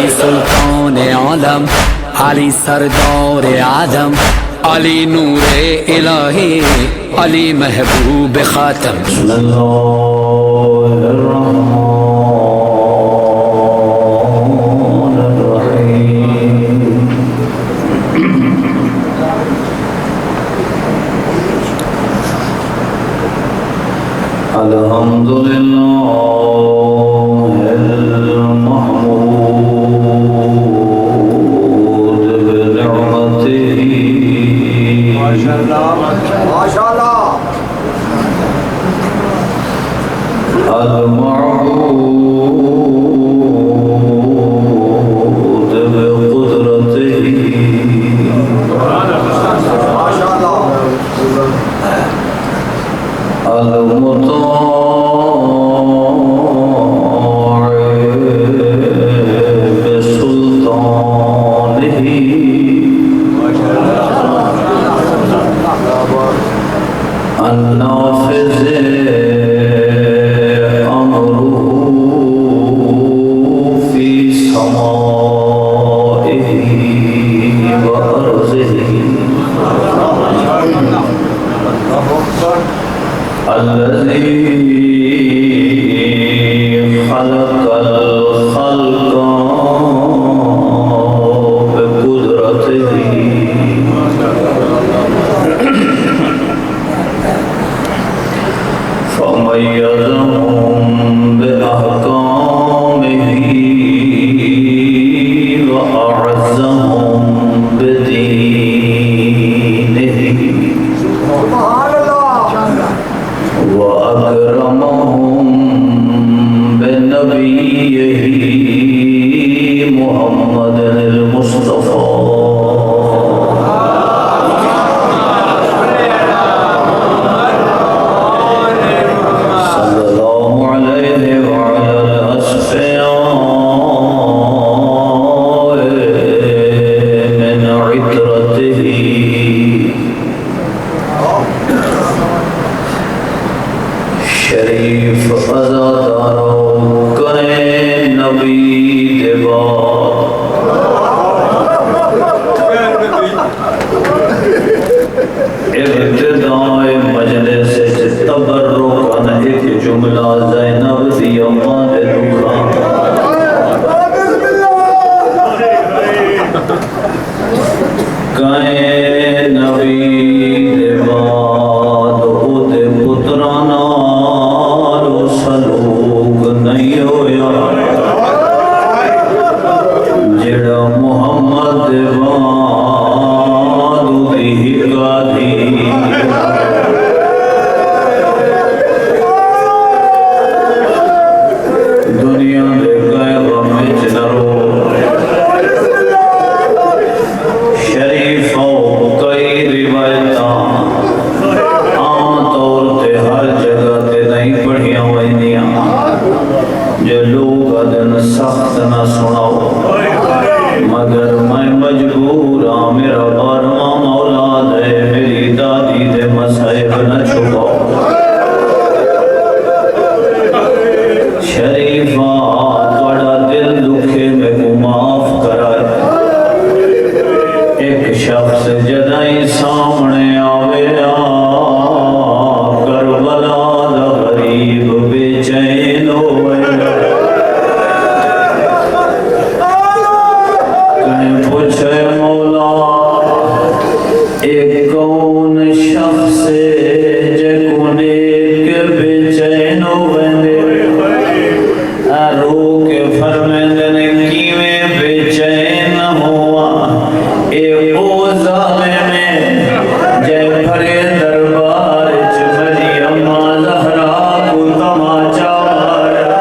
علی سلطان عالم، علی سردار آدم، علی نور الہی، علی محبوب خاتم. بسم اللہ الرحمن الرحیم. الحمد للہ المحمود بنعمته المعبود بقدرته المطاع بسلطانه النافذ الذي خلق الخلق بقدرته فميزهم بأحكامه وأعزهم بدينه وأكرمهم بنبيه محمد المصطفى صلى الله عليه وعلى الأصفياء من عترته. شریف عزادارو کہیں نبی دبا ابتداء مجلس تبرکن ایک جملہ زینب دی امان دکھا کہیں نبی دبا دعوت پترانا سلوک نہیں ہویا جڑا محمد وادو دی گادی دنیا دے گئے غمچ نرو شریفوں کئی روایتاں عام طور تے ہر جگہ تے نہیں پڑھیاں وینیاں جو لوگ ادن سخت نہ سناؤ مگر میں مجبور ہاں میرا بارواں اولاد ہے میری دادی دے مصائب نہ چھپاؤ. شریفہ توڑا دل دکھے میں کو معاف کرائے. ایک شخص جدائیں سامنے آوے کربلا دا غریب بے چین ہوئے کہیں پوچھے مولا ایک کون شخص جے کونے کے بے چین ہوئے رو کے فرمیندن کیویں بے چین ہوا اے او ظالم جے بھرے دربار چ مریم زہرا کو تماچا مارا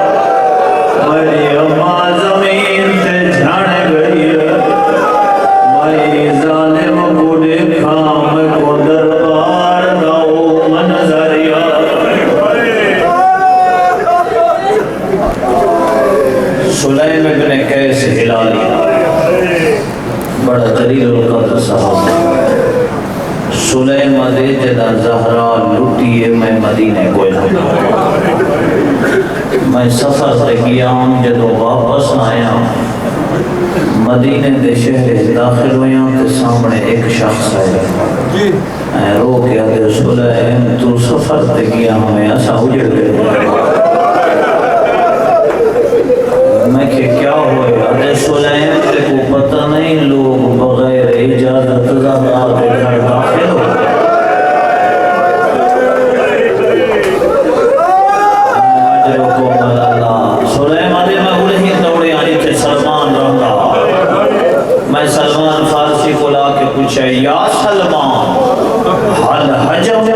مریم زمین سے جھڑ گئی میں ظالم کو دیکھا میں کو دربار داؤ منظریا. سلیم ابن قیس ہلالی بڑا جلیل القدر صحابہ. سلیم دے جدا زہرا لٹیے میں مدینے کو میں سفر سے گیا جدو واپس آیا مدینے دے شہر داخل ہویا تے سامنے ایک شخص آئے رو کے آدھے سلیم تو سفر تے گیا ہمیں ایسا اجڑ گئے میں کہ کیا ہوئے آدھے سلیم تے کو پتہ نہیں لوگ بغیر اجازت زہرا کے گھر داخل ہو سلیم آدھے میں وہی دوڑے آنی تھے سلمان رہا میں سلمان فارسی کو لا کے پوچھا یا سلمان حل حجم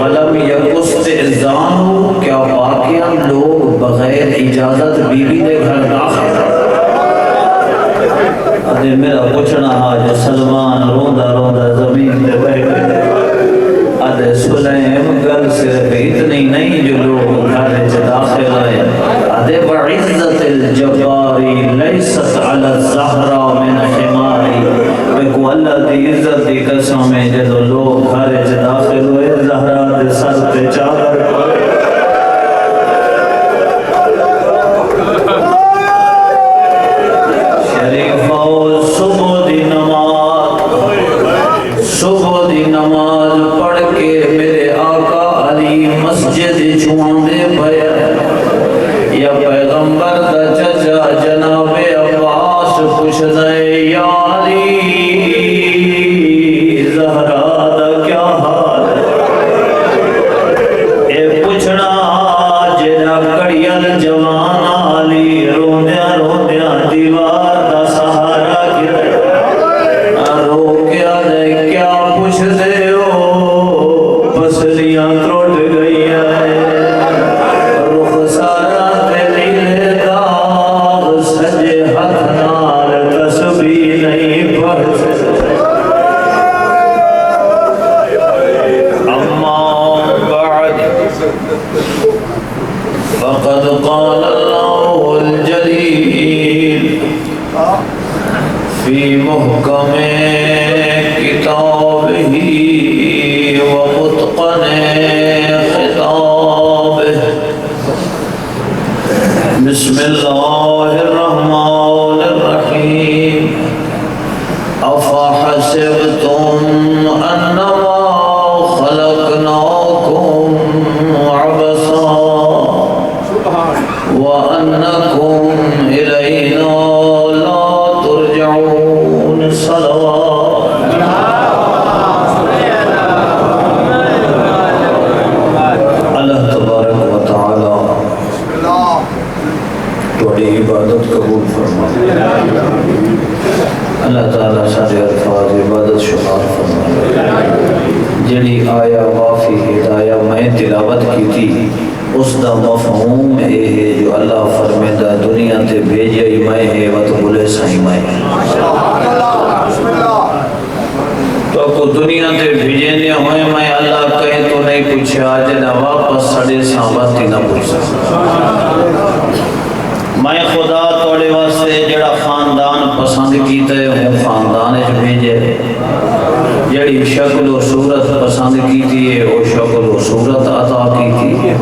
ولم یکست ازانو کیا واقعا لوگ بغیر اجازت بیوی دے گھر داخل ادھے میرا پوچھنا آج سلمان روندہ روندہ زمین دے بیٹھے ادھے سلیم گل صرف اتنی نہیں جو لوگ گھر داخل آئے ادھے بعزت الجباری لیست علی الزہرہ من حماری بکو اللہ دی عزت دی قسم میں جدو لوگ گھر داخل ہوئے زہرہ دے سر پہ چادر پڑے شریفہ صبح دی نماز پڑھ کے میرے آقا علی مسجد چھواندے پیا یا پیغمبر دا چچا جناب عباس پوچھ دے یا علی زہرا دا کیا حال اے پوچھنا جنا کڑیل جوان علی روندیاں روندیاں دیوار دا سہارا گرے رو کیا دے کیا پوچھ دے ہو پسلیاں ٹوٹ گئی ہے رخ سارا تیرے داغ سجے ہاتھ نال تسبیح نہیں پڑھ اما بعد فقد قال اللہ الجلیل فی محکم کتابہ ومتقن خطابہ بسم اللہ الرحمن الرحیم افحسبتم انما خلقناکم عبثا وانکم الینا لا ترجعون صلوات اللہ تبارک و تعالی توڑی عبادت قبول فرما اللہ تعالی سارے الفاظ عبادت شمار فرما جڑی آیا وافی ہدایہ میں تلاوت کی تھی اس دا مفہوم اے ہے جو اللہ فرمیدہ دنیا تے بھیجی میں ہے وقت بلے سائی میں تو کو دنیا تے بھیجنے ہوئے میں اللہ کہیں تو نہیں پوچھا جنا واپس سڑے سامت ہی نہ پوچھ میں خدا توڑے واسطے جڑا خاندان پسند کیتا ہے وہ خاندان اچ بھیجے جڑی شکل و صورت پسند کیتی ہے وہ شکل و صورت عطا کیتی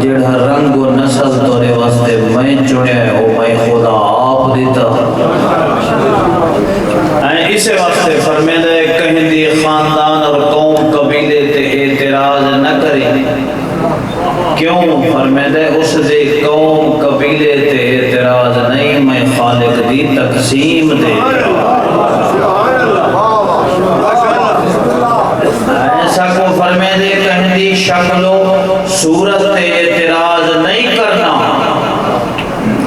جڑا رنگ و نسل توڑے واسطے میں چنے وہ میں خدا آپ دیتا اسے واسطے فرمیدہ کہیں دی خاندان اور قوم قبیلے تے اعتراض نہ کریں کیوں فرمیدہ اس دے قوم قبیلے تے اعتراض نہیں میں خالق دی تقسیم دے ایسا کو فرمیدہ کہیں دی شکل و صورت تے اعتراض نہیں کرنا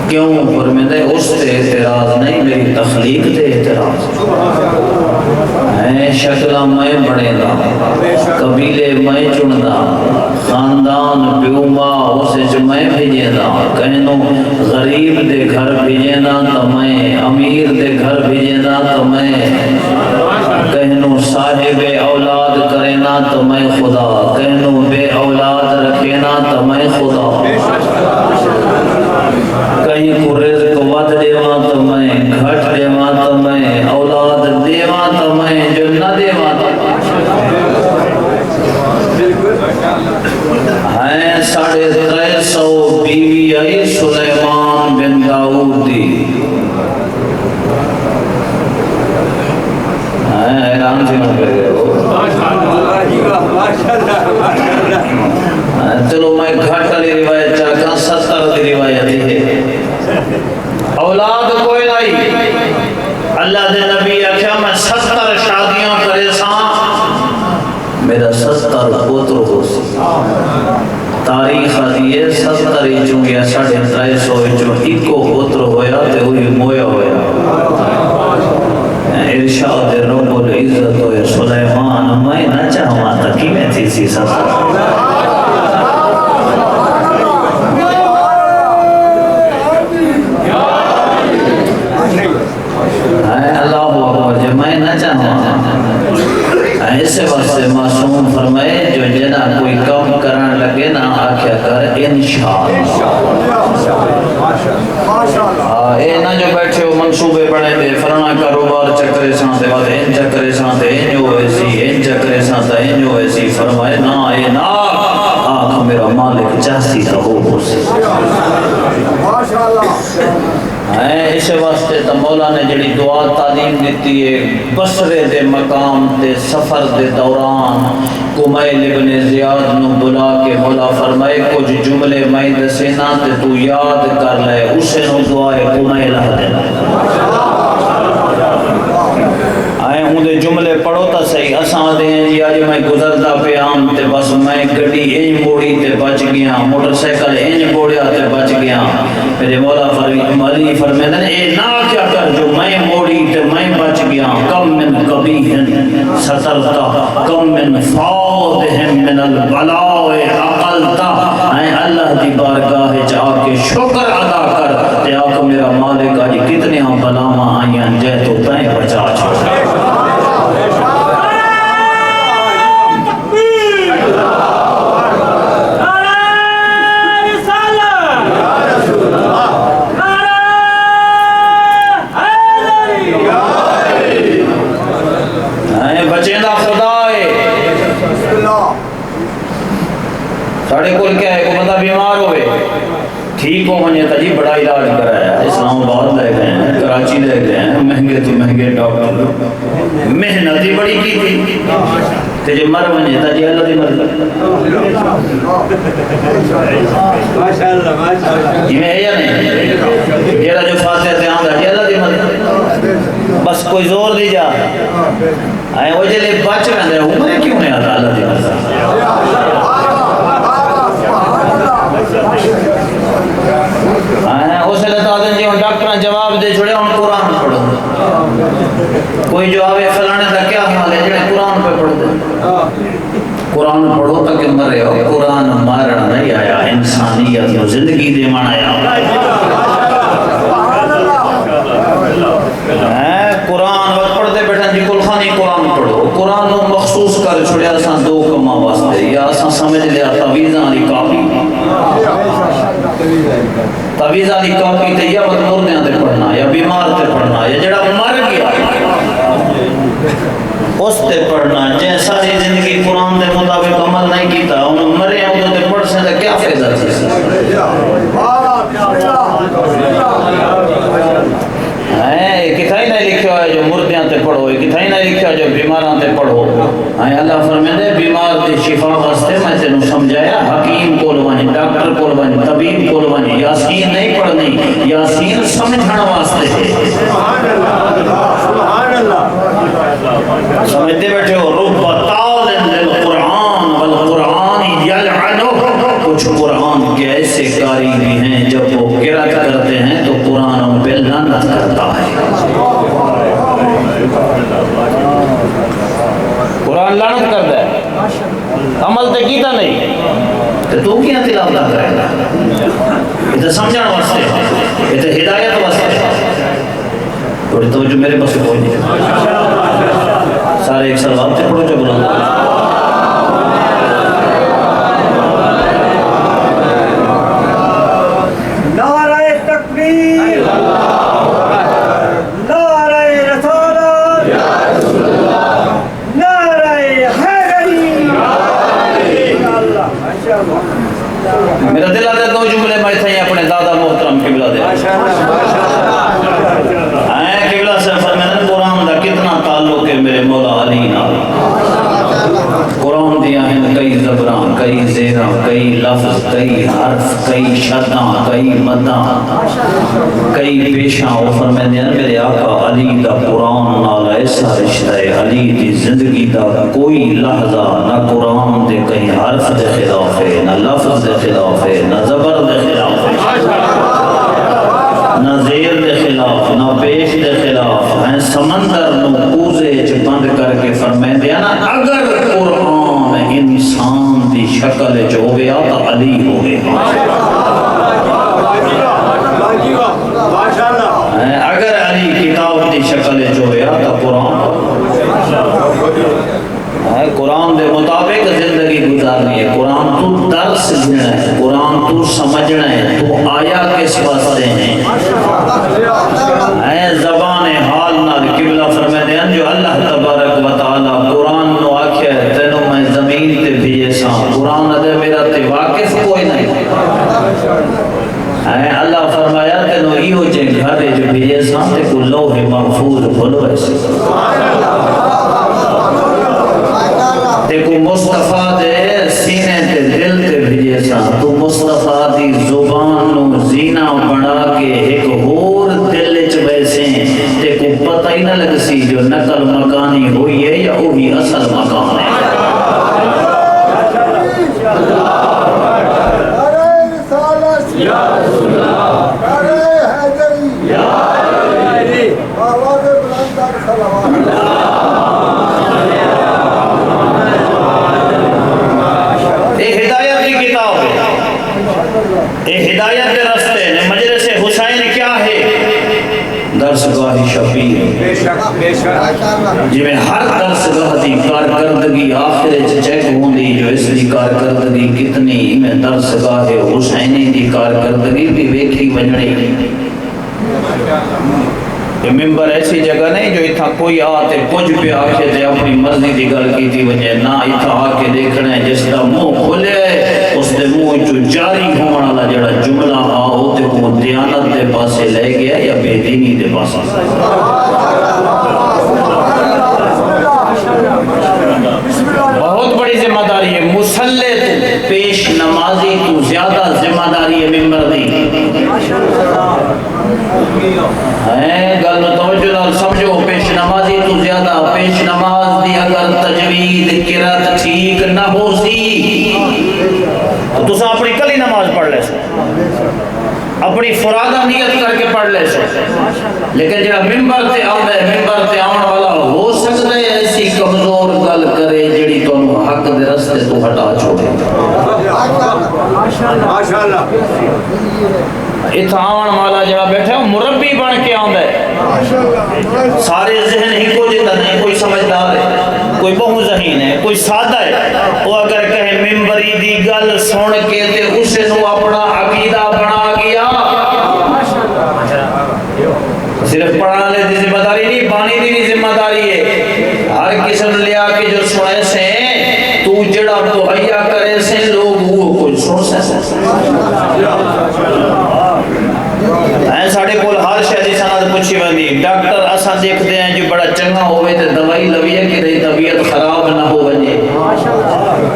کیوں فرمیدہ اس تے اعتراض نہیں میری تخلیق تے اعتراض شکلہ میں بڑھے دا قبیلے میں چندہ خاندان پیوما اسے جو میں بھیجے دا کہنو غریب دے گھر بھیجے دا تو میں امیر دے گھر بھیجے دا تو میں کہنو صاحب اولاد کرینا تو میں خدا کہنو بے اولاد رکھینا تو میں خدا کہیں کو رزق ود دیوا تو میں گھٹ دیوا تو میں اولاد دیوا تو میں جو نہ دیوا تو ہیں 350 بیوی آئی سلیمان بن داؤد دی اولاد کوئی نہیں، اللہ دے نبی آکھیا میں 70 شادیاں کرے ساں میرا 70 پوتر ہو سی۔ تاریخ آدھی ہے 70 چوں یا 350 چوں ایکو پوتر ہویا تے وہی مویا ہویا۔ ارشاد رب العزت ہوئے سلیمان میں نہ چاہواں تکی میں تھی سی 70۔ ایسے واسطے معصوم فرمائے جو جنا کوئی کام کران لگے نا آکھیا کر انشاءاللہ۔ اے نہ جو بیٹھے ہو منصوبے بنے دے فلانا کاروبار چکرے سان دے بعد ان چکرے سان دے ان جو ایسی ان چکرے سان دے ان جو ایسی فرمائے نا اے نا آنکھ میرا مالک چاہتی تو ہو سی۔ اس واسطے تا مولا نے جڑی دعا تعلیم دیتی ہے بصرے دے مقام تے سفر دے دوران کمیل ابن زیاد نو بلا کے مولا فرمائے کچھ جملے میں دسینا تے تو یاد کر لے اسے نو دعائے کمیل دینا۔ ہوں دے جملے پڑھو تا صحیح اساں دے جی آج میں گزردا پہ آم تے بس میں گڈی انج موڑی تے بچ گیا، موٹر سائیکل انج موڑیا تے بچ گیا۔ میرے مولا علی فرمیندے نے اے نہ کیا کر جو میں موڑی تے میں بچ گیا۔ کم من قبیح سترتا کم من فاضح من البلاء عقلتا۔ اے اللہ دی بارگاہ جا کے شکر ادا کر تے آکھ میرا مالک آج کتنے بلاواں آئیاں جے تو تائیں بچا چھوڑ۔ ساڑھے کل کیا ہے کوئی بندہ بیمار ہوئے ٹھیک ہو ہونے تا جی بڑا علاج کرایا، اسلام آباد لے گئے ہیں، کراچی لے گئے ہیں، مہنگے تو مہنگے ڈاکٹر محنت ہی بڑی کی تھی تے جو مر ہونے تا جی اللہ دی مرضی جی میں ہے یا نہیں جیڑا جو فاتحہ تے آندا جی اللہ دی مرضی بس کوئی زور دی جا آئے وہ جلے بچ رہے ہیں عمرے کیوں نہیں آتا اللہ دی مرضی۔ اسے لتا دیں جی ان ڈاکٹران جواب دے چھوڑے ان قرآن پڑھو، کوئی جو آوے فلانے دا کیا حال ہے جڑے قرآن پہ پڑھ دیں۔ قرآن پڑھو تاکہ مرے ہو، قرآن مارنا نہیں آیا، انسانیت و زندگی دے مان آیا۔ قرآن وقت پڑھ دے بیٹھا جی کل خانی قرآن پڑھو، قرآن نو مخصوص کر چھوڑے اساں دو کما واسطے، یا اساں سمجھ لیا تعویذاں دی کاپی تعویذاں دی کاپی تے یا مردیاں تے پڑھنا یا بیمار تے پڑھنا یا جڑا مر گیا اس تے پڑھنا، جے ساری زندگی قرآن دے مطابق عمل نہیں کیتا انہوں مرے ہیں تے پڑھ سے تے کیا فائدہ تھی؟ کتھائی نہیں لکھا ہے جو مردیاں تے پڑھو، کتھائی نہیں لکھا جو بیماراں تے پڑھو۔ اللہ فرمیندے بیمار دی شفا واسطے میں تینوں سمجھایا حکیم کول ونج، ڈاکٹر کول ونج، طبیب کول ونج، یاسین نہیں پڑھنی، یاسین سمجھن واسطے ہے۔ سمجھتے بیٹھے ہو رب طال للقرآن والقرآن یلعنہ، کچھ قرآن کے ایسے قاری بھی ہیں جب وہ قرأت کرتے ہیں تو قرآن ان پہ لعنت کرتا ہے۔ قرآن لعنت کرتا ہے، عمل تے کیتا نہیں تو کیا تلاوت کرے گا؟ یہ تو سمجھان واسطے، یہ تو ہدایت واسطے۔ تھوڑی توجہ میرے پاس کوئی نہیں، سارے ایک سلوات سے پڑھو جو بلند۔ میرا دل آتا ہے دو جملے میں تھے اپنے دادا محترم قبلہ دے قبلہ سے فرمائے قرآن دا کتنا تعلق ہے میرے مولا علی نال۔ قرآن دیا ہیں کئی زبران، کئی زیرہ، کئی لفظ، کئی حرف، کئی شداں، کئی مداں، کئی کئی پیشاں وہ فرمائے ہیں میرے آقا علی دا قرآن نال ایسا رشتہ ہے، علی دی زندگی دا کوئی لحظہ نہ قرآن دے کہیں حرف دے خلاف ہے، نہ لفظ دے خلاف ہے، نہ زبر دے خلاف ہے، نہ زیر دے خلاف، نہ پیش دے خلاف ہیں۔ سمندر نو کوزے چ بند کر کے فرمائے دیا نا اگر قرآن انسان دی شکل چ ہویا تو علی ہوئے، اگر علی کتاب دی شکل چ ہویا تو قرآن دے مطابق زندگی گزارنی ہے، قرآن تو درس لینا ہے، قرآن تو سمجھنا ہے، تو آیا کس واسطے ہیں؟ زبان حال نال قبلہ فرمائے ہیں جو اللہ تبارک و تعالی قرآن نو آکھیا ہے تینوں میں زمین تے بھیجے ساں، قرآن دے میرا تے واقف کوئی نہیں، اللہ فرمایا تینوں ایہو جے گھر جو بھیجے ساں تے کو لوح محفوظ بھولو ایسے تے کو مصطفیٰ دے سینے تے دل تے بھیجے ساں، تو مصطفیٰ دی زبان نو زینہ بنا کے ایک اور دل چ ویسے تے کو پتہ ہی نہ لگ سی جو نقل مکانی ہوئی ہے یا وہی اصل مکان ہے۔ ہدایت کے رستے نے مجلس حسین کیا ہے؟ درسگاہ شبیر جی میں ہر درسگاہ دی کارکردگی آخر چیک ہوندی جو اس دی کارکردگی کتنی میں درسگاہ حسینی دی کارکردگی بھی ویکھی ونجڑی۔ یہ ممبر ایسی جگہ نہیں جو اتھا کوئی آتے کچھ بھی آکھے تے اپنی مرضی دی گل کی تھی وجہ نہ اتھا آکے دیکھنا ہے جس دا منہ کھلے اس دے منہ جو جاری ہونا والا جڑا جملہ آؤ تے وہ دیانت دے پاسے لے گیا یا بے دینی دے پاسے۔ بہت بڑی ذمہ داری ہے، مسلح تو پیش نمازی تو زیادہ ذمہ داری ہے ممبر دی۔ گل توجہ نال سمجھو، پیش نمازی تو زیادہ، پیش نماز دی اگر تجوید قرات ٹھیک نہ ہو سی تو تساں اپنی کلی نماز پڑھ لے سو، اپنی فرادہ نیت کر کے پڑھ لے سو، لیکن جڑا ممبر تے آوندا ہے، ممبر تے آون والا ہو سکتا ہے ایسی کمزور گل کرے جڑی تانوں حق دے رستے تو ہٹا چھوڑے۔ ماشاءاللہ اتھا آون والا جڑا بیٹھا ہے مربی بن کے آندا ہے، سارے ذہن ہی کو جتا نہیں، کوئی سمجھدار ہے، کوئی بہو ذہین ہے، کوئی سادہ ہے، وہ اگر کہے ممبری دی گل سن کے تے اسے نو اپنا عقیدہ بنا گیا، صرف پڑھانے دی ذمہ داری نہیں، بانی دی بھی ذمہ داری ہے۔ ہر قسم لیا کے جو سنے سے تو جڑا مہیا کرے سے لوگ وہ کچھ سن سے ساڑھے کول ہر شہری سند پوچھی بندی ڈاکٹر اساں دیکھتے ہیں جو بڑا چنگا ہوئے تے دوائی لویے کہ رہی طبیعت خراب نہ ہو بنجے،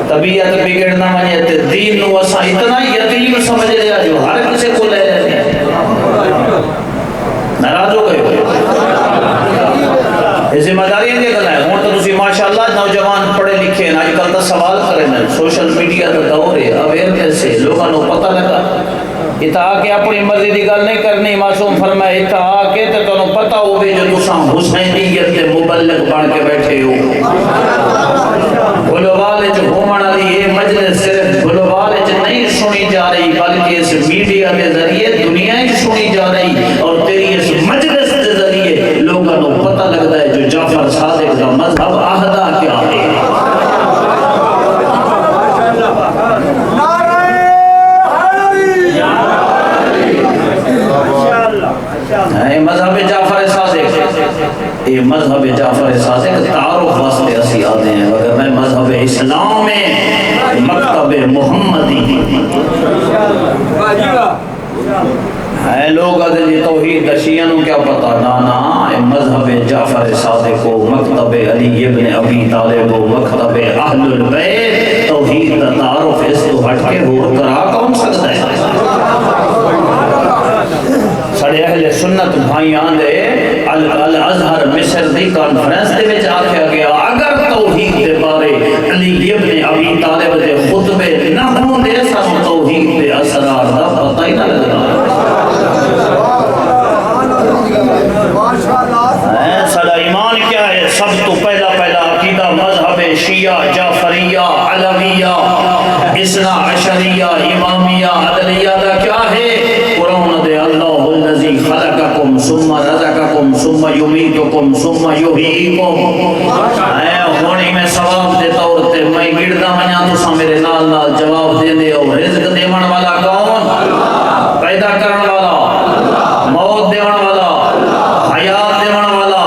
طبیعت بگڑ نہ بنجے تے دین نو اساں اتنا یتیم سمجھ لیا جو ہر کسی کو لے لیتے ہیں۔ ناراض ہو گئے یہ ذمہ داری نہیں کرنا ہے۔ ہوں تو تسی ماشاءاللہ نوجوان پڑھے لکھے ہیں، آج کل تو سوال کریں سوشل میڈیا کا دور ہے، اویئرنیس ہے، لوگوں کو پتہ لگا۔ اتھا آ کے اپنی مرضی دی گل نہیں کرنی، معصوم فرمائے اتھا آ کے تے تانوں پتہ ہوے جو تساں حسینیت دے مبلغ بن کے بیٹھے ہو۔ گلوبال وچ گھومن والی یہ مجلس صرف گلوبال وچ نہیں سنی جا رہی بلکہ اس میڈیا کے ذریعے دنیا ہی سنی جا رہی، اور تیری اس مجلس کے ذریعے لوگوں کو پتہ لگتا ہے جو جعفر صادق کا مذہب عہدہ کیا ہے۔ مذہب جعفر صادق، یہ مذہب جعفر صادق تعارف واسطے اسی آتے ہیں، اگر میں مذہب اسلام میں مکتب محمدی ہے لوگ آتے ہیں توحید شیعہ کیا پتا، نانا مذہب جعفر صادق کو مکتب علی ابن ابی طالب کو مکتب اہل البیت توحید کا تعارف اس کو ہٹ کے اور کرا کون سکتا ہے؟ ساڑھے اہل سنت بھائیاں دے الازہر مصر دی کانفرنس دے وچ آکھیا گیا اگر توحید دے بارے علی ابن ابی طالب دے خطبے نہ ہوندے سانو توحید دے اسرار دا پتہ ہی نہ لگنا۔ سارا ایمان کیا ہے؟ سب تو پہلا عقیدہ مذہب شیعہ جعفریہ علویہ اثنا عشریہ امامیہ عدلیہ دا کیا ہے؟ قرآن دے اللہ الذی خلقکم ثم رزقکم ثم یمیتکم ثم یحییکم۔ ہونی میں ثواب دے طور تے میں گڑدا منیا تساں میرے نال نال جواب دے دے ہو۔ رزق دیون والا کون؟ پیدا کرن والا، موت دیون والا، حیات دیون والا،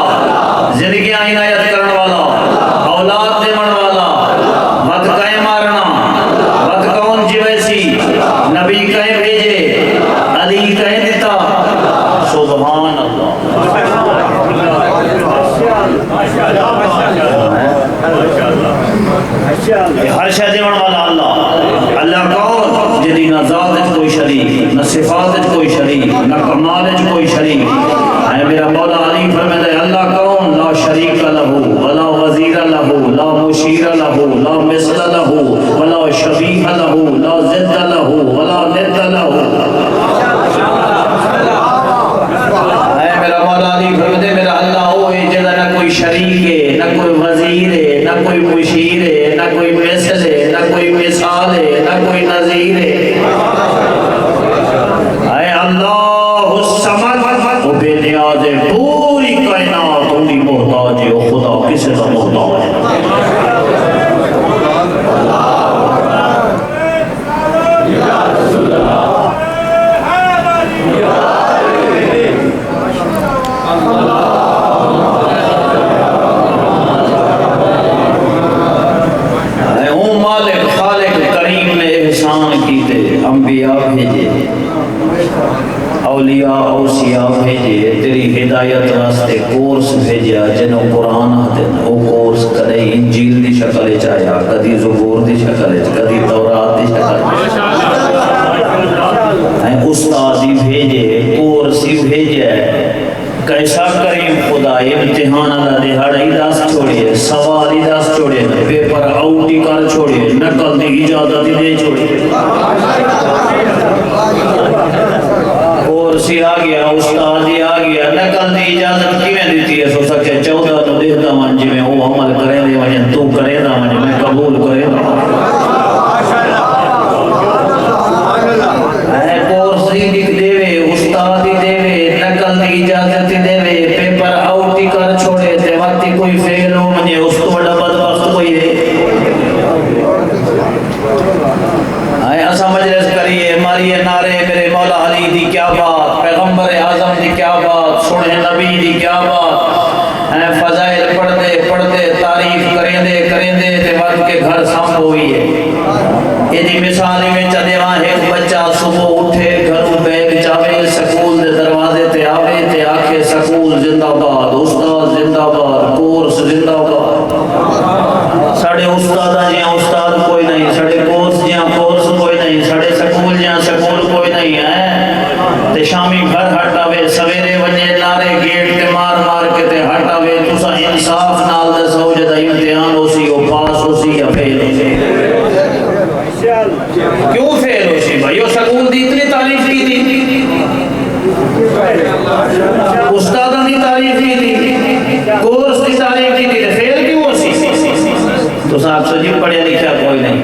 زندگی عنایت کرن والا، اولاد دیون والا، وقت کہیں مارنا، وقت کون جیویسی، نبی کہیں بھیجے، علی کہیں دیتا، سبحان اللہ۔ ہر شے دیون والا اللہ۔ اللہ کون؟ جدی نہ ذات وچ کوئی شریک، نہ صفات وچ کوئی شریک، نہ کمال وچ کوئی شریک۔ اے میرا مولا علی فرماتا ہے اللہ کون؟ لا شریک لہ ولا وزیر لہ لا مشیر لہ لا مثل لہ ولا شبیہ لہ لا ضد لہ ولا ند لہ۔ اے میرا مولا علی فرماتا ہے میرا اللہ وہ ہے جدا نہ کوئی شریک ہے، نہ کوئی وزیر ہے، نہ کوئی مشیر ہے، نہ کوئی مثل ہے، نہ کوئی مثال ہے، نہ کوئی نظیر ہے۔ اے اللہ الصمد وہ بے نیاز ہے، پوری کائنات ان کی محتاج ہے، وہ خدا کسے کا محتاج ہے۔ انبیاء بھیجے، اولیاء اوصیاء بھیجے، تیری ہدایت واسطے کورس بھیجیا جنہوں قرآن آتے ہیں وہ کورس کدے انجیل دی شکل چاہیا، کدی زبور دی شکل، کدی تورات دی شکل، استاد ہی بھیجے، کورس ہی بھیجے۔ کیسا کریم خدا امتحان اللہ دہاڑا ہی داس چھوڑیے، سوال ہی داس چھوڑیے، پیپر آؤٹ ہی کر چھوڑیے، نقل دی اجازت ہی دے چھوڑیے۔ کورس ہی آ گیا، استاد ہی آ گیا، نقل دی اجازت کی میں دیتی ہے؟ سو سکے 14 نو دیکھتا من جی میں وہ عمل کریں دے وجہ تو کریں دا من میں قبول کریں دا۔ کورس ہی لکھ دے وے، استاد ہی دے وے، نقل دی اجازت ہی دے وے، پیپر آؤٹ ہی کر چھوڑے تے وقت ہی کوئی فیل ہو مجھے اس تو بڑا بدبخت کوئی ہے۔ ایسا مجلس کریے، ماریے نعرے میرے مولا علی دی کیا بات، پیغمبر اعظم دی کیا بات، سنے نبی دی کیا بات، فضائل پڑھتے پڑھتے تعریف کریں دے تے وقت کے گھر سام ہوئی ہے۔ یہ دی مثالی میں چلے وہاں ایک بچہ صبح اٹھے گھروں بیگ جاوے، سکول دے دروازے تے آوے تے آکھے سکول زندہ باد، استاد زندہ باد، کورس زندہ باد۔ ساڑھے استاد جیاں استاد کوئی نہیں، ساڑھے کورس جیاں کورس کوئی نہیں، ساڑھے سکول جیاں سکول کوئی نہیں ہے۔ تے شامی گھر ہٹاوے، سویرے وجے لارے گیٹ تے مار مار کے تے ہٹاوے۔ تسا انصاف نال دسو جدا امتحان ہو سی، وہ پاس ہو سی یا فیل ہو سی؟ کیوں فیل ہو سی بھائی؟ وہ سکول دی اتنی تعریف کی تھی، استادہ دی تعریف کی تھی، کورس دی تعریف کی تھی، فیل کیوں ہو سی؟ تو صاحب سو جی پڑھیا لکھیا کوئی نہیں،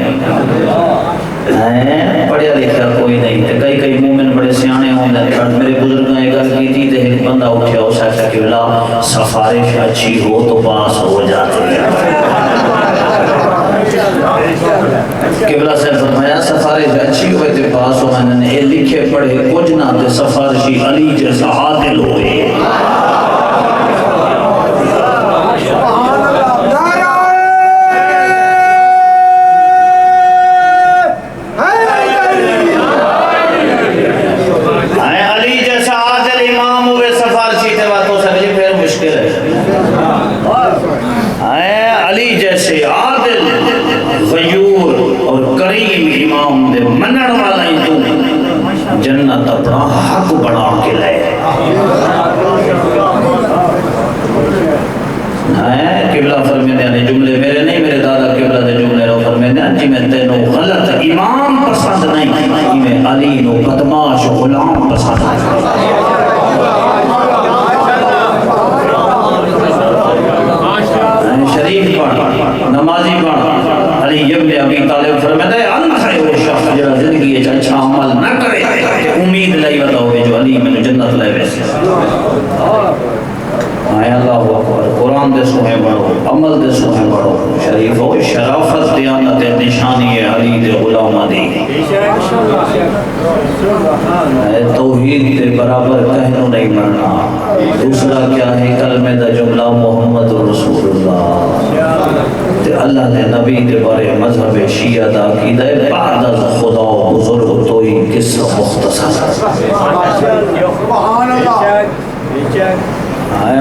پڑھیا لکھیا کوئی نہیں۔ کئی مومن بڑے سیانے ہوں گے، میرے بزرگاں ایک گل کی تھی تے ایک بندہ اٹھیا اس آخیا کہ بلا سفارش اچھی ہو تو پاس ہو جاتے ہیں۔ قبلہ سے فرمایا سفارش اچھی ہوئے تے پاس ہو، میں نے لکھے پڑھے کچھ نہ تے سفارشی علی جیسا عادل ہوئے۔ علی جیسا عادل امام ہوئے سفارشی تے باتوں سے بھی پھر مشکل ہے۔ علی جیسے عادل غیور اور کریم امام دے منن والا ہی تو جنت اپنا حق بنا کے لے۔ قبلہ فرمیندے ہیں جملے میرے نہیں، میرے دادا قبلہ دے جملے رو فرمیندے ہیں جی میں تینوں غلط امام پسند نہیں، جی میں علی نو بدماش غلام پسند نہیں۔ شریف پڑھ، نمازی پڑھ، علی ابن ابی طالب فرمیندے ہیں انت ہے وہ شخص جڑا زندگی اچھا اچھا عمل نہ کرے کہ امید لئی ودا ہوئے جو علی میں جنت لے ویسے۔ آئے اللہ اکبر، قرآن دے سوہیں بڑھو، عمل دے سوہیں بڑھو، شریف ہو شرافت دیانت نشانی ہے علی دے غلامہ دی۔ توحید دے برابر کہنو نہیں مرنا۔ دوسرا کیا ہے کلمہ دا جملہ محمد رسول اللہ، تے اللہ نے نبی دے بارے مذہب شیعہ دا عقیدہ ہے بعد از خدا و بزرگ تو ہی قصہ مختصر۔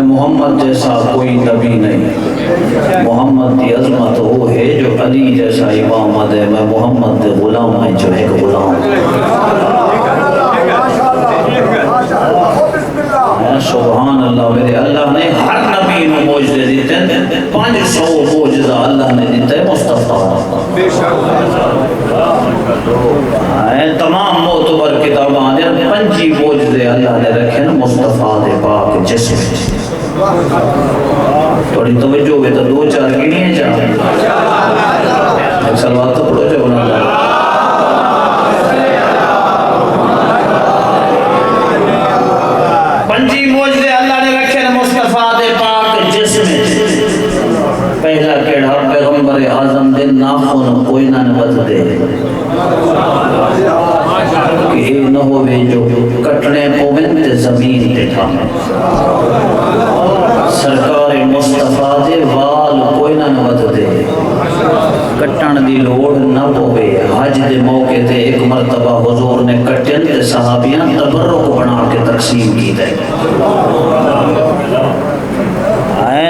محمد جیسا کوئی نبی نہیں، محمد کی عظمت وہ ہے جو علی جیسا امام ہے، میں محمد کے غلام ہیں جو ایک غلام۔ سبحان اللہ، میرے اللہ نے ہر نبی نے معجزے دیتے ہیں، 500 معجزہ اللہ نے دیتے ہیں مصطفیٰ۔ تمام معتبر کتاباں نے 5 معجزے اللہ نے رکھے ہیں مصطفیٰ دے پاک جسم۔ تھوڑی توجہ ہوئے تو 2-4 گنیے جا، ایک سلوات تو پڑھو جو بنا اللہ۔ 5 معجزے اللہ نے رکھے ہیں مصطفیٰ دے پاک جسم۔ پہلا کیڑا پیغمبر اعظم دے ناخن کوئی نہ بد دے کہ یہ نہ ہوئے جو کٹنے پوین تے زمین تے تھا۔ سرکار مصطفیٰ دے وال کوئی نہ بد دے، کٹن دی لوڑ نہ ہوئے۔ حج دے موقع تے ایک مرتبہ حضور نے کٹن تے صحابیاں تبرک بنا کے تقسیم کی دے۔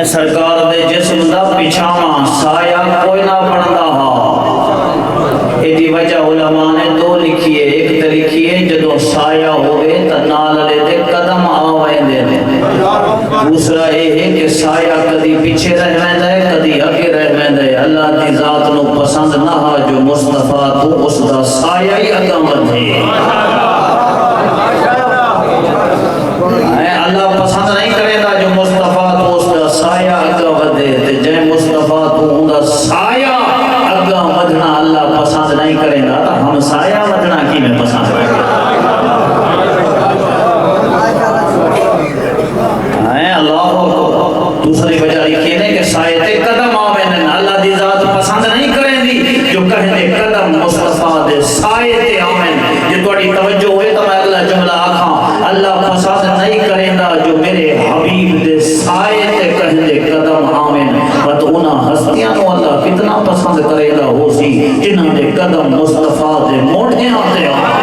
سرکار دے جسم دا پچھاواں سایہ کوئی نہ بندا ہا۔ ایدی وجہ علماء نے 2 لکھی ہے، ایک تے لکھی ہے جدو سایہ ہوئے تا نال لے دے قدم آوائیں دے دے۔ دوسرا یہ ہے کہ سایہ کدی پیچھے رہنے دے کدی اگے رہنے دے۔ اللہ دی ذات نو پسند نہ ہا جو مصطفیٰ تو اس دا سایہ ہی اگا مدھے۔ اللہ پسند نہیں کرے دا جو مصطفیٰ تو اس دا سایہ اگا ودے، تے جے مصطفیٰ تو ان دا سایہ اگا ودنا اللہ پسند نہیں کرے گا تا ہم سایہ ودنا کی میں پسند کرے گا۔ اللہ دوسری وجہ لکھی ہے کہ سایہ تے قدم آوین، اللہ دی ذات پسند نہیں کریں دی جو کہنے قدم مصطفیٰ دے سایہ تے آوین۔ جو توڑی توجہ ہوئے تو میں اگلا جملہ آکھاں، اللہ پسند نہیں کریں دا جو میرے حبیب دے سائے تے کہندے قدم آمین۔ بات انہاں ہستیاں نو اللہ کتنا پسند کرے گا ہو سی جنہاں دے قدم مصطفیٰ دے موڑھے آتے آتے۔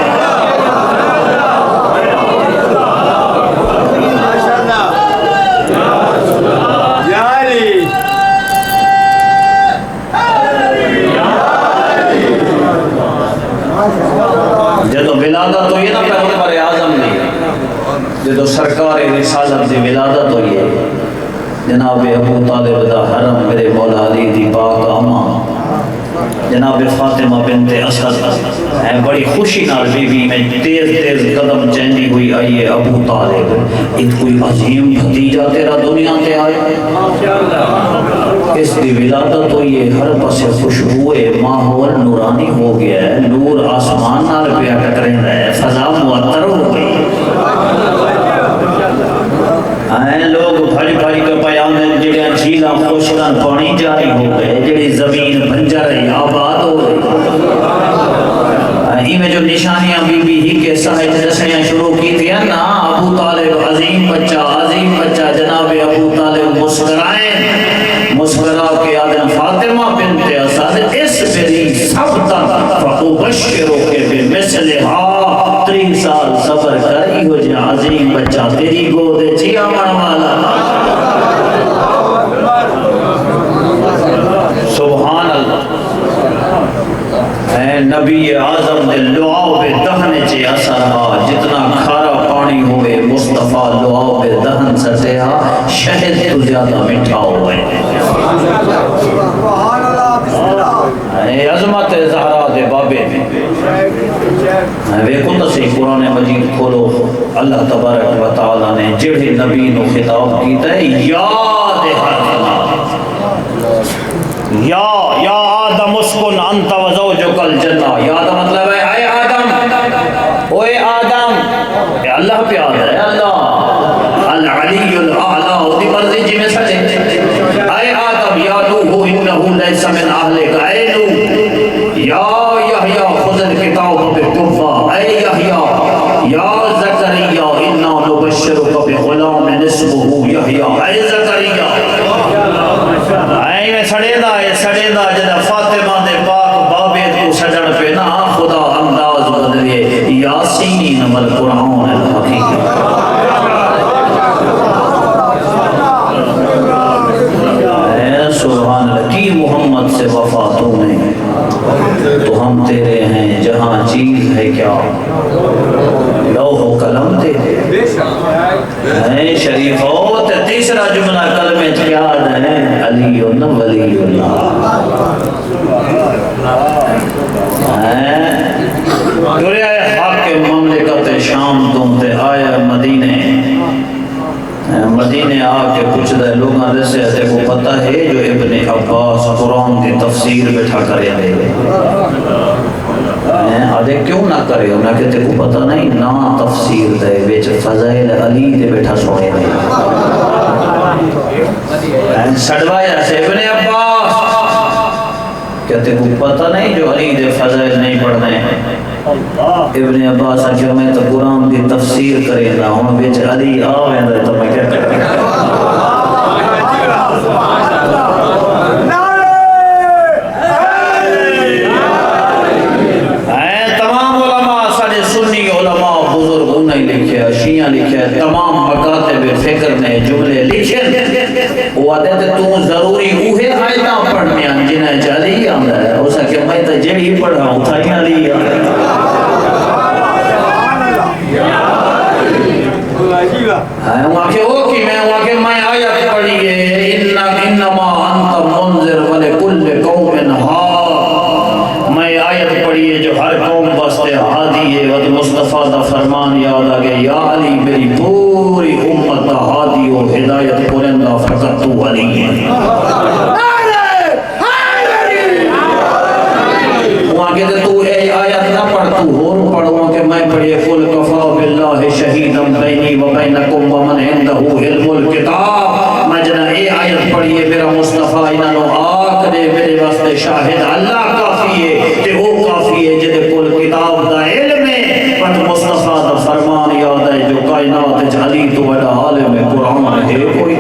جدو ولادت ہوئی نا پیغمبر اعظم نے، جدو سرکار رسالت دی ولادت ہوئی ہے، جناب ابو طالب دا حرم میرے مولا علی دی پاک اماں جناب فاطمہ بنت اسد بڑی خوشی نال بی بی میں تیز تیز قدم چینی ہوئی آئی ہے ابو طالب ایک کوئی عظیم بھتیجا تیرا دنیا تے آئے۔ اس دی ولادت ہوئی ہے، ہر پاسے خوشبوئے ماحول نورانی ہو گیا ہے، نور آسمان نال پیا ٹکریں رہے، فضا معطر ہو گئی۔ لوگ بھائی بھائی کا پیام ہے جڑیاں جھیلاں خوشکاں پانی جاری ہو گئے، جڑی زمین بنجر آباد ہو گئی۔ میں جو نشانیاں بی بی ہی کے سائے دسنیاں شروع کی تھی نا، ابو طالب عظیم بچہ جناب ابو طالب مسکرائیں، مسکرا کے آدم فاطمہ بنت اسد اس بری سبتا فابشرو کے بمثلہا 3 سال صبر کری ہو جا عظیم بچہ تیری گود چیا من والا۔ سبحان اللہ، اے نبی اعظم دے لعاب دہن چے اثر ہا، جتنا کھارا پانی ہوئے مصطفیٰ دسیا شہد تو زیادہ میٹھا ہوئے عظمت زہرا دے بابے ویکھو تو صحیح قرآن مجید کھولو اللہ تبارک و تعالی نے جڑے نبی نو خطاب کیتا ہے یاد ہر یا آدم اسکن انت و زوجک الجنہ. یا دا مطلب ہے اے آدم، اوے آدم، اے اللہ پیار ہے اللہ العلی الاعلی دی مرضی جی میں سچے اے آدم یا نوح انہو لیس من اہلک اے نوح یا یحییٰ خذ الکتاب بقوہ اے یحییٰ یا زکریا انا نبشرک بغلام اسمہ یحییٰ اے زکریا سڑے دا جدا فاطمہ دے پاک بابے کو سجن پہ نا خدا انداز بدلے یاسینی نمل قرآن الحکیم. سبحان اللہ کی محمد سے وفا تو میں تو ہم تیرے ہیں جہاں چیز ہے کیا لوح و قلم تیرے شریف ہو. تیسرا جملہ کلمے یاد ہے علی ولی اللہ. دوریا حاکم مملکت شام تم تے آیا مدینے آ کے پوچھ دے لوگاں سے تے کو پتہ ہے جو ابن عباس قرآن کی تفسیر بیٹھا کرے دے آدھے کیوں نہ کرے انہیں کہ تے کو پتہ نہیں نا تفسیر دے بیچ فضائل علی دے بیٹھا سوڑے دے سڑوایا سے ابن عباس کہتے کو پتہ نہیں جو علی دے فضائل نہیں پڑھنے. ابن عباس جو میں تو قرآن دی تفسیر کرے نا ہوں بیچ علی آوے اندر تو میں کیا کرے تمام علماء سارے سنی علماء بزرگ انہیں لکھے شیعہ لکھے تمام مکاتب فکر نے جملے لکھے وہ آتے تھے تو ضروری اوہے آیتاں پڑھنے جنہیں جالی آندہ ہے اسا کہ میں تو جڑی پڑھا ہوں تھا یہاں لی وہاں کہ وہ کی میں آیت پڑھی ہے انما انت منذر ولکل قوم ہاد. میں آیت پڑھی ہے جو ہر قوم بستے ہادی ہے وہ مصطفیٰ دا فرمان یاد آگے یا علی میری پوری امت دا ہادی و ہدایت کنندہ فقط تو علی ہے. وہاں کہتے تو اے آیت نہ پڑھ تو اور پڑھ وہاں کہ میں پڑھے قل کفا باللہ شہیدا بینی و بینکم ومن عنده علم الکتاب. میں جنہ اے آیت پڑھیے میرا مصطفیٰ انہوں آکھ دے میرے واسطے شاہد اللہ کافی ہے کہ وہ کافی ہے جدے قل کتاب دا علم ہے بٹ مصطفیٰ دا فرمان یاد ہے جو کائنات جھلی تو بڑا عالم قرآن ہے کوئی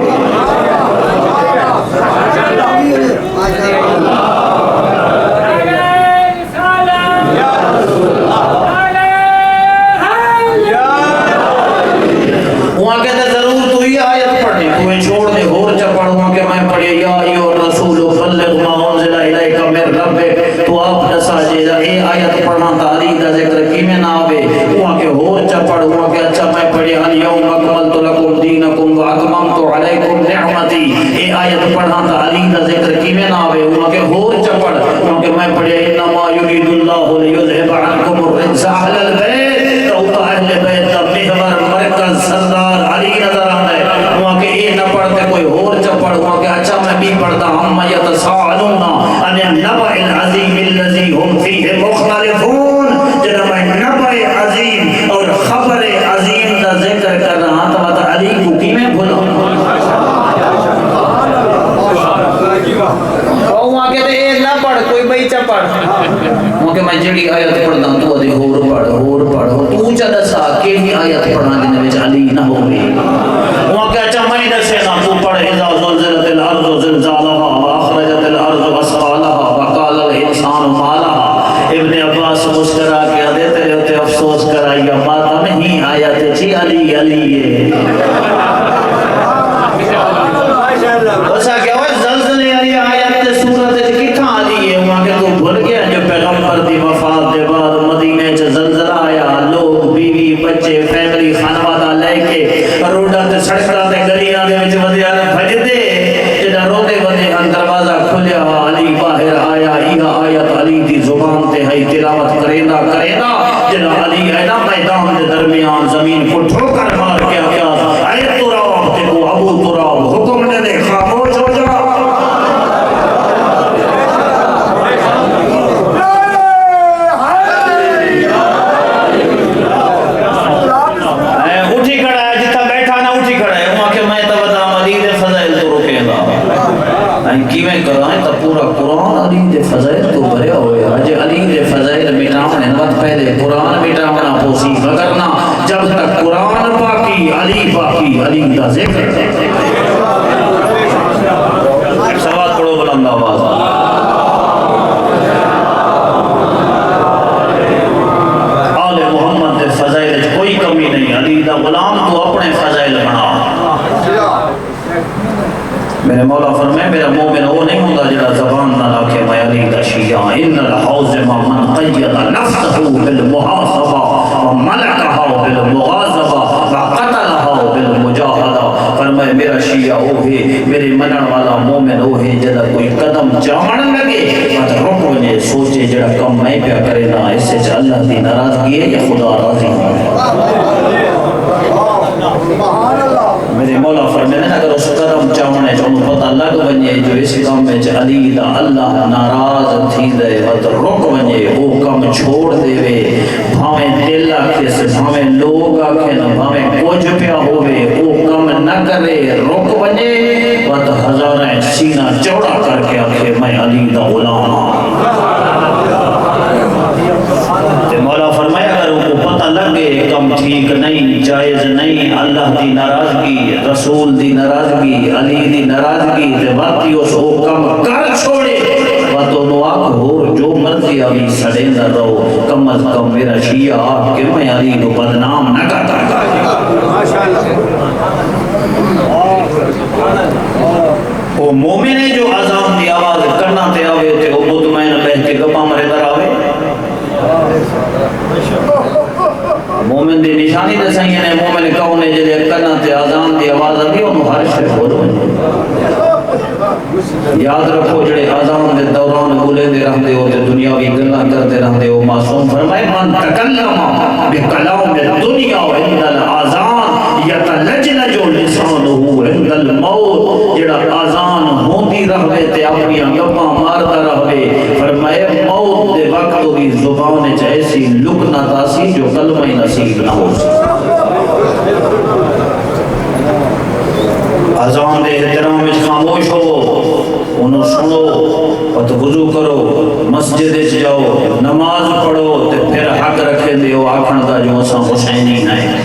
جڑی آیت پڑھنا تو ادھے ہور پڑھ تو چا دسا کیڑی آیت پڑھنا جن وچ علی نہ ہوے وہاں کہ اچھا میں دسے نا تو پڑھ اذا زلزلت الارض زلزالها واخرجت الارض اثقالها وقال الانسان ما لها. ابن عباس مسکرا کے دیتے ہوتے افسوس کرایا بات نہیں آیت جی علی ہے ایسا کہ وہ زلزلے والی آیت سورت کتھاں علی ہے وہاں کہ تو بھول گیا جو پیغمبر دی وفات دے بعد مدینے چ زلزلہ آیا لوگ بیوی بچے فیملی خانوادہ لے کے روڈاں تے سڑکاں تے گلیاں تراب حکم نے دے خاموش ہو جا اٹھی کھڑا ہے جتھا بیٹھا نہ اٹھی کھڑا ہے وہاں کہ میں توجہ علی دے فضائل تو روکے گا کیویں کرائیں تا پورا قرآن علی دے فضائل تو بھریا ہوئے اج علی دے فضائل مٹاونے وقت پہلے قرآن مٹاونا پوسی وگرنہ جب تک قرآن باقی علی دا ذکر سوال پڑھو بلند آواز آل محمد دے فضائل کوئی کمی نہیں علی دا غلام تو اپنے فضائل بنا میرے مولا فرمائے میرا مومن وہ نہیں ہوتا جڑا زبان نہ لاکھے میں علی دا شیعہ ان الحوزم من قید نفسه بالمحاسبہ وملکہ بالمغاظبہ وقتلہ بالمجاہدہ فرمائے میرا شیعہ وہ ہے میرے منن والا مومن وہ ہے جڑا کوئی قدم چاہن لگے مت رک ونے سوچے جڑا کم میں پیا کرے نا اس سے اللہ دی ناراضگی ہے یا خدا راضی ہے میرے مولا فرمائے اگر اس قدم چاہنے چاہوں پتہ لگ ونجے جو اس کام میں علی دا اللہ ناراض تھی دے ود رک ونجے وہ کم چھوڑ دے وے بھاویں دل آکھے سے بھاویں لوگ آکھے نہ بھاویں کچھ پیا ہوئے وہ کم نہ کرے رک ونجے ود ہزاریں سینہ چوڑا کر کے آکھے میں علی دا غلام مولا فرمایا اگر ان کو پتہ لگے کم ٹھیک نہیں جائز نہیں اللہ دی ناراضگی رسول دی ناراضگی علی دی ناراضگی تے باقی اس کو کم کر چھوڑے تو نو آکھ ہو جو مرضی علی سڑے نہ رہو کم از کم میرا شیعہ آکھ کہ میں علی کو بدنام نہ کرتا وہ مومن ہے جو اذان دی آواز کرنا تے آوے تے وہ مطمئن بیٹھ کے گپا مرے در آوے مومن دی نشانی دے سہی نے مومن کون ہے جڑے کنا تے اذان دی آواز آندی اونوں ہر شے بول ونجے یاد رکھو جڑے اذان دے دوران بولے دے رہندے ہو تے دنیاوی گلاں کرتے رہندے ہو معصوم فرمائے من تکلم بکلام الدنیا عند الاذان یتلجلج لسانه عند الموت جڑا اذان ہوندی رہے تے اپنی گپاں مارتا رہے فرمائے موت دے وقت بھی زبان وچ ایسی لکنا تاسی جو کلمہ نصیب نہ ہو اذان دے احترام وچ خاموش ہو انہوں سنو اور وضو کرو مسجد وچ جاؤ نماز پڑھو تے پھر حق رکھے دیو آکھن دا جو اساں حسینی نہیں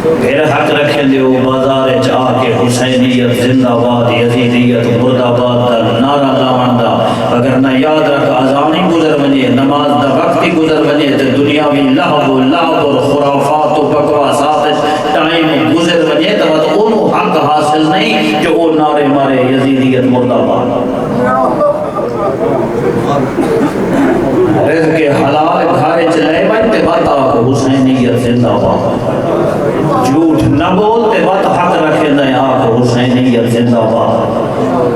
پھر حق رکھے دیو بازار وچ آ کے حسینیت زندہ باد یزیدیت مرد آباد دا نعرہ لاون دا اگر نہ یاد رکھ اذان ہی گزر ونجے نماز دا وقت ہی گزر ونجے تے دنیاوی لہو و لعب اور خرافات و بکواسات ٹائم گزر ونجے تو انہوں حق حاصل نہیں جو وہ نعرے مارے یزیدیت مرد آباد رزق حلال گھارے چلائے بنتے بات آکھ حسینیت زندہ باد جھوٹ نہ بولتے بات حق رکھے دیں آکھ حسینیت زندہ باد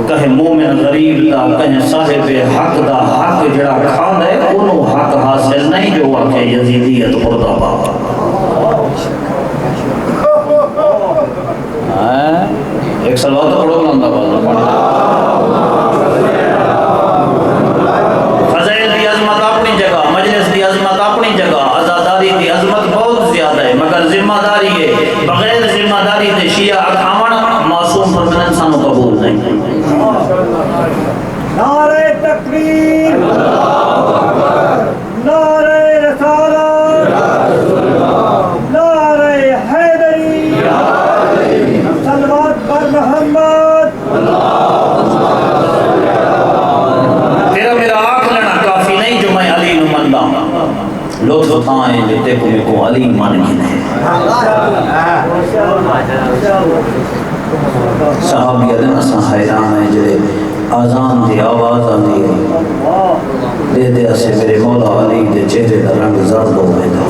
کہیں مومن غریب دا کہیں صاحب حق دا حق جڑا کھان ہے انہوں حق حاصل نہیں جو آکھے یزیدیت مرد آباد ایک سلوات پڑھو بلند آواز فضائل دی عظمت اپنی جگہ مجلس دی عظمت اپنی جگہ عزاداری دی عظمت بہت زیادہ ہے مگر ذمہ داری ہے بغیر ذمہ داری دے شیعہ اکھامن معصوم پر انسانوں قبول نہیں نعرہ تکبیر نعرہ رسالت نعرہ حیدری صلوات پر محمد تیرا میرا آنکھ لینا کافی نہیں جو میں علی نو مندا لطف تھائیں جو دیکھو میں کو علی مان گنے صحابی ادن اساں حیران ہیں جڑے آزان دی آواز آندی ہے دے دے اسے میرے مولا علی دے چہرے دا رنگ زرد ہو گیا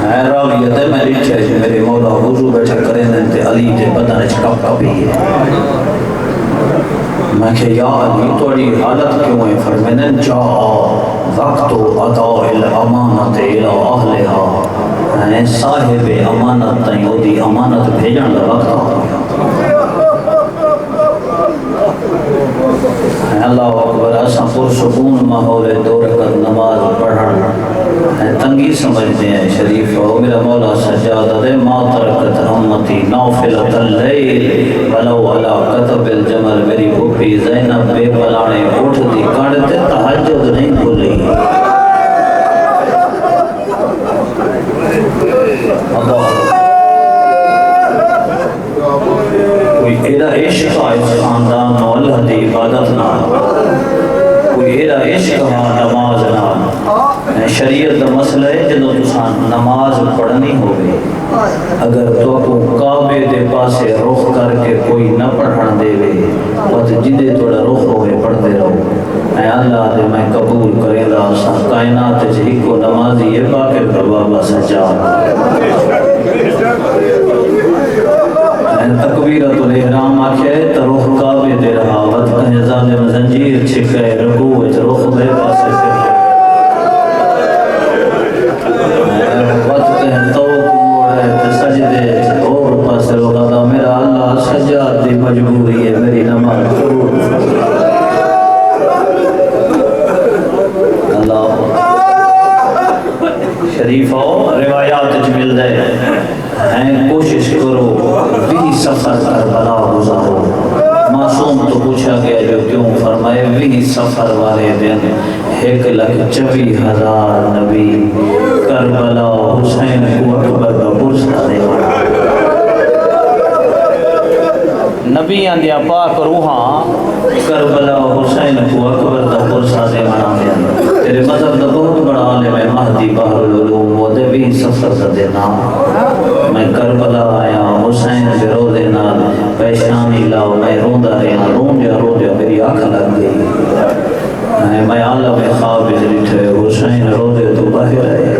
ہے راویت ہے میں ریچھے جو میرے مولا وضو بیٹھا کریں تے علی دے بدن چکپ کپی ہے میں کہ یا علی توڑی حالت کیوں ہے فرمیدن جا وقت اداء الامانت الى اہلها صاحب امانت تائیں او دی امانت بھیجن دا وقت آ اللہ اکبر اساں پرسکون ماحول دو رکعت نماز پڑھن تنگی سمجھتے ہیں شریف ہو میرا مولا سجاد دے ما ترکت امتی نافلۃ اللیل ولو علی کتب الجمل میری پھوپھی زینب بے بلانے اٹھ دی کڑتے تہجد نہیں بھولی کوئی ایڈا عشق اس خاندان نو اللہ دی عبادت نہ کوئی ایڈا عشق ہاں نماز نہ شریعت دا مسئلہ ہے جدو تسان نماز پڑھنی ہوگی اگر تو کو کعبے دے پاسے رخ کر کے کوئی نہ پڑھن دے وے وقت جدے توڑا رخ ہوئے پڑھ دے رہو اے اللہ دے میں قبول کرے دا سا کائنات جہی کو نمازی یہ باقر کا بابا سجاد تکبیرۃ الاحرام آکھے تو رخ کعبے دے رہا وقت کہیں ظالم زنجیر چھکے رکوع وچ رخ دے پاسے وقت کہیں تو موڑے تے سجدے اور پاسے رولا دا میرا اللہ سجاد دی مجبوری ہے میری نماز قبول اللہ شریف ہو روایات وچ مل دے ہیں کوشش کرو بھی سفر کربلا گزارو معصوم تو پوچھا گیا جو کیوں فرمائے بھی سفر والے دن 1,24,000 نبی کربلا حسین کو اکبر کا پرسہ دے نبی اندیا پاک روحاں کربلا حسین کو اکبر کا پرسہ دے منا دیا تیرے مذہب دا بہت بڑا عالم ہے مہدی بحر العلوم وہ دے بھی سفر کا دینا میں کربلا آیا حسین دے رو دینا پیشانی لاؤ میں روندہ رہا رو دیا میری آنکھ لگ گئی میں عالم خواب جلیٹھے حسین رو دے تو باہر آئے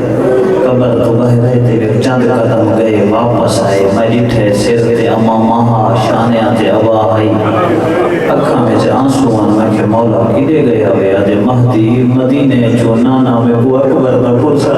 قبر تو باہر آئے تیرے چند قدم گئے واپس آئے میں جیٹھے سر تے اما ماہا شانیاں تے ابا آئی اکھا میں سے آنسوان میں کہ مولا کدے گیا گیا دے مہدی مدینے جو نانا میں وہ اکبر کا پرسا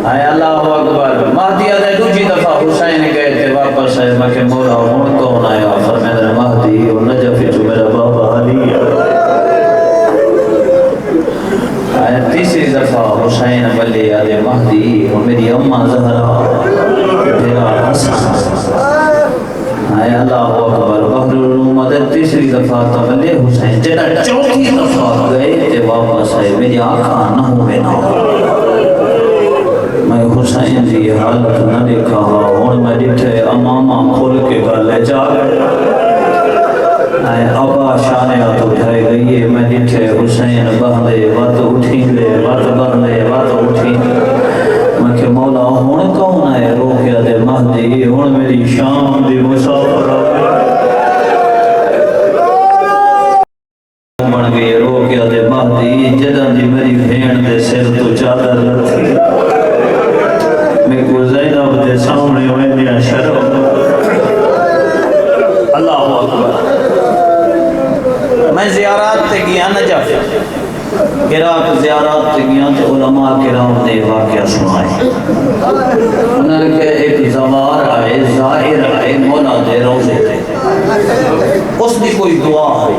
اے اللہ اکبر مہدی آدھے دوجی دفعہ حسین گئے تھے واپس آئے میں کہ مولا ہون کون آیا فرمیدر مہدی و نجف جو میرا بابا علی آئے تیسری دفعہ حسین بلے آدھے مہدی و میری اممہ زہرہ تیرا حسن آئے اللہ اکبر بحر العلوم آدھے تیسری دفعہ تبلے حسین جینا چوتھی دفعہ گئے تھے واپس آئے میری آنکھاں نہ ہوئے نہ میں حسین دی حالت نہ دیکھا اور میں ڈٹھے امامہ کھول کے گلے جا گئے ابا شانیہ تو اٹھائے گئی ہے میں ڈٹھے حسین بہدے وات اٹھیں دے وات بہدے وات اٹھیں میں کہ مولا ہون کون ہے رو کیا دے مہدی ہون میری شام دی مسافر بن گئی رو کیا دے مہدی جدہ دی میری بھین دے سر تو چادر لتھی میں کو زینب دے سامنے وینیا شرم اللہ اکبر میں زیارات تے گیا نجف عراق زیارات تے گیا تو علماء کرام نے واقعہ سنائے انہوں نے کہ ایک زوار آئے ظاہر آئے مولا دے روزے تھے اس دی کوئی دعا ہے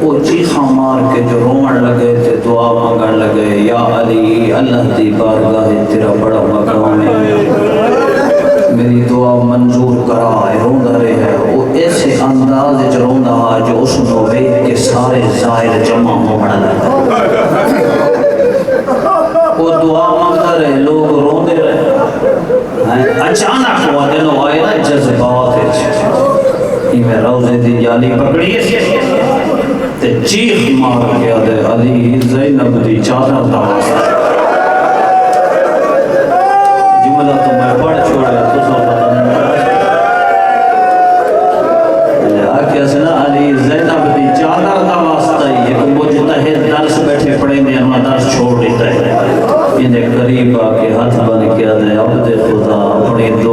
وہ چیخاں مار کے جو رومن لگے تھے دعا مانگن لگے یا علی اللہ دی بارگاہ تیرا بڑا مقام ہے میری دعا منظور کرا ہے روندہ رہے ہے وہ ایسے انداز جو روندہ ہے جو اس نے ویک کے سارے ظاہر جمع ہونا لگا وہ دعا مانگتا رہے لوگ روندے رہے اچانک ہوا دنوں آئے نا جذبات ہے میں روزے دی جالی پکڑی ہے تے چیخ مار گیا دے علی زینب دی چادر دا جملہ تو میں پڑھ چھوڑا تو سو پتہ نہیں آکے اسنا علی زینب دی چادر دا واسطہ ہی ایک مجتہد درس بیٹھے پڑھیں دے ہمیں درس چھوڑ دیتا ہے انہیں قریب آکے ہاتھ بن کیا دے عبد خدا اپنی دو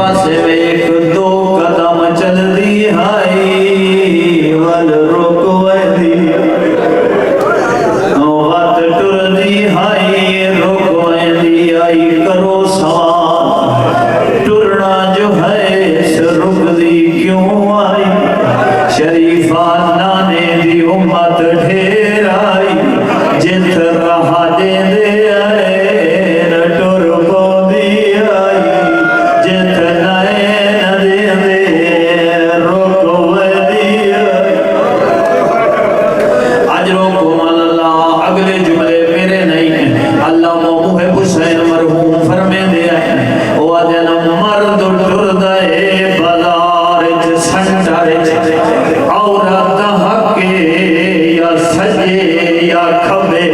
پاسے ایک دو قدم چل دی ہائی ول رکو دی وقت ٹر دی ہائی رکو دی آئی کرو سوال ٹرنا جو ہے اس رک دی کیوں آئی شریفہ نانے دی امت ڈھیر آئی جت رہا دے دے آئے ٹر کو دی آئی جت نائے نہ دے دے رکو دی آئی آج روکو مال اللہ اگلے جملے میرے نہیں ہیں اللہ محب حسین مرحوم فرمے دے آئے وہ دن مرد ٹر دے بازار سنٹر عورت حقے یا سجے یا کھبے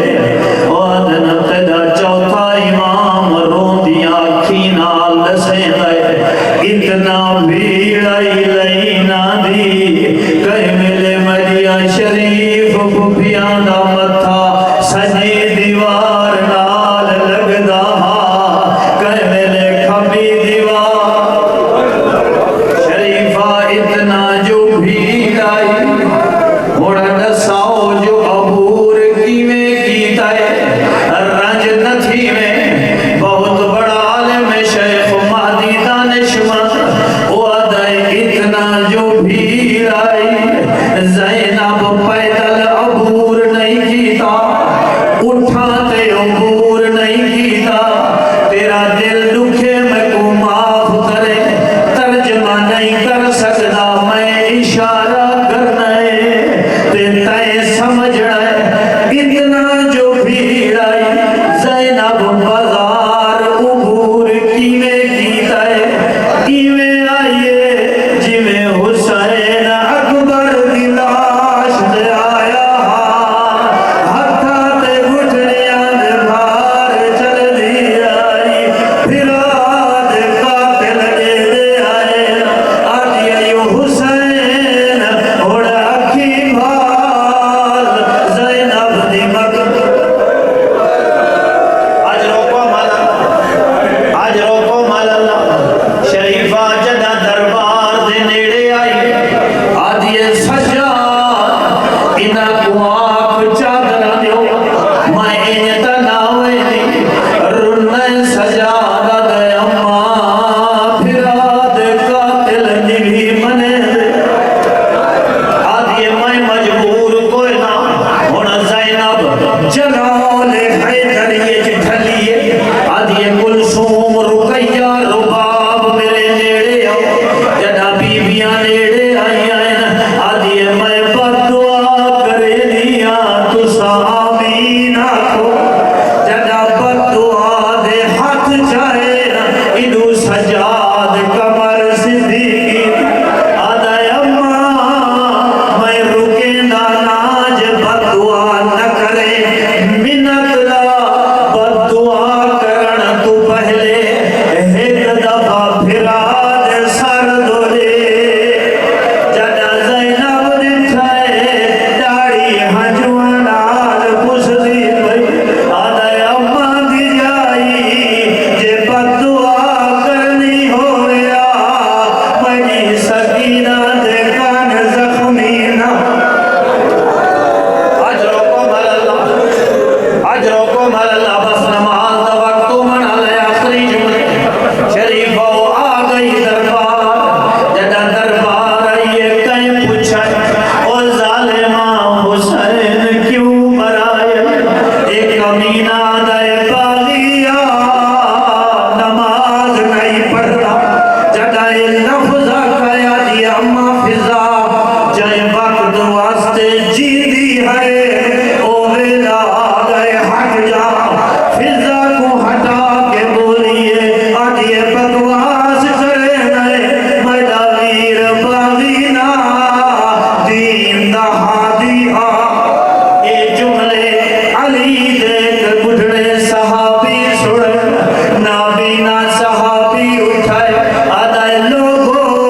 وعدن تدا چوتھا امام روندیاں کھینا لسیں دے اتنا بھیڑائی لینا دی کئی ملے مریا شریف بھیاں دا متھا سجی دیوار نال لگ دا کئی ملے کھبی دیوار شریفہ اتنا جو بھیڑائی ہوڑا دساؤ جو عبور کیویں کیتا ہے رنج نتھی میں بہت بڑا عالم شیخ مہدی دانشمند وہ ادائی اتنا جو بھیڑائی زینب پیدل عبور نہیں کیتا اٹھاتے عبور نہیں کیتا تیرا دل دکھے میں کو معاف کرے ترجمہ نہیں کر سکتا میں اشارہ کرنا ہے تے سمجھنا ہے اتنا جو بھیڑائی زینب بازار عبور کیویں کیتا ہے کیویں آئیے جویں حسین اکبر دی لاش دے آیا ہتھا تے گھٹنیاں دے بھار چل دی آئی پھرا دے قاتل دے دے آئے آدھی ایو حسین ہوڑا اکھی بھال زینب دی مکر آج روکو مال اللہ شریفہ جدہ دربار دے نیڑے آئی آدھی سجا انہا کو آنکھ چادر دیو میں انتا ناوے دی رنہ سجا دے اماں پھرا دے قاتل نبی منے دے آدھی میں مجبور کوئی نہ ہونا زینب جلال حیدریہ جھلیے آدھی کلثوم رقیہ رباب میرے نیڑے آؤ جدہ بیبیاں نیڑے آئی آئین آدھی میں بد دعا کرے دیا تو آمین آکھو جدہ بد دعا دے ہاتھ چاہے انہوں سجاد کمر صدیقی آدھا اماں میں رکے ناج بد دعا نہ کرے منت لا بد دعا کرن تو پہلے ایک دفعہ پھرا دے سر دولے جدہ زینب دکھائے داڑی ہنجوانال پوچھ دی پئی آدھا اماں دی جائی جے بد دعا کرنی ہو گیا مجھے سکینہ دے کان زخمی نہ آج روکو مال اللہ بس نماز دا وقت منا لے آخری جملے شریفہ آ گئی دربار جدہ دربار آئیے کہیں پوچھا او ظالمہ حسین کیوں مرائے ایک کمینہ دائے باغیا نماز نہیں پڑھتا جدہ لفظہ کہا دیا اماں فضا جائے وقت واسطے جی دی ہے او ویلا آگئے ہٹ جا فضا کو ہٹا کے بولیے آدھیے بکواس کرے نئے میڈا ویر باغینا دین دہا دیا اے جملے علی دیکھ گھٹنے صحابی سڑ نابینا صحابی اٹھائے آدھائے لوگوں